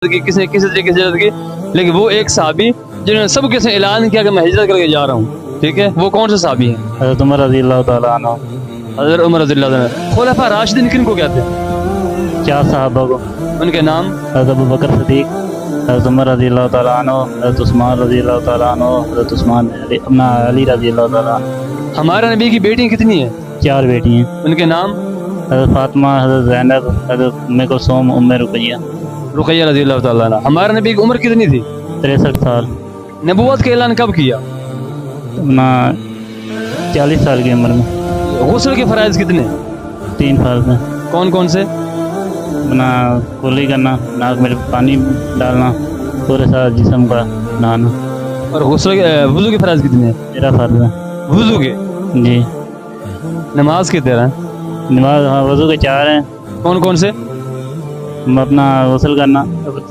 کس نے کس طریقے سے ہجرت کی، لیکن وہ ایک صحابی جنہوں نے سب کے ساتھ اعلان کیا کہ میں ہجرت کر کے جا رہا ہوں، ٹھیک ہے، وہ کون سے صحابی ہیں؟ حضرت عمر رضی اللہ تعالیٰ عنہ۔ حضرت عمر رضی اللہ عنہ۔ خلفاء راشدین کن کو کہتے ہیں؟ 4 صحابہ کو، ان کے نام؟ حضرت ابو بکر صدیق، حضرت عمر رضی اللہ تعالیٰ عنہ، حضرت عثمان رضی اللہ تعالیٰ عنہ، حضرت عثمان علی رضی اللہ تعالیٰ عنہ۔ ہمارے نبی کی بیٹیاں کتنی ہیں؟ 4 بیٹی ہیں، ان کے نام؟ حضرت فاطمہ، حضرت زینب، حضرت ام کلثوم، ام رقیہ۔ رقیہ رضی اللہ تعالیٰ عنہ۔ ہمارے نبی کی عمر کتنی تھی؟ 63 سال۔ نبوت کا اعلان کب کیا؟ اپنا 40 سال کی عمر میں۔ غسل کے فرائض کتنے؟ 3 فرض میں، کون کون سے؟ اپنا کلی کرنا، ناک میں پانی ڈالنا، پورے سارا جسم کا نہانا۔ اور غسل کے وضو کے فرائض کتنے ہیں؟ 13 فرض ہے وضو کے؟ جی۔ نماز کے 13 ہیں؟ نماز، ہاں، وضو کے 4 ہیں۔ کون کون سے؟ اپنا غسل کرنا،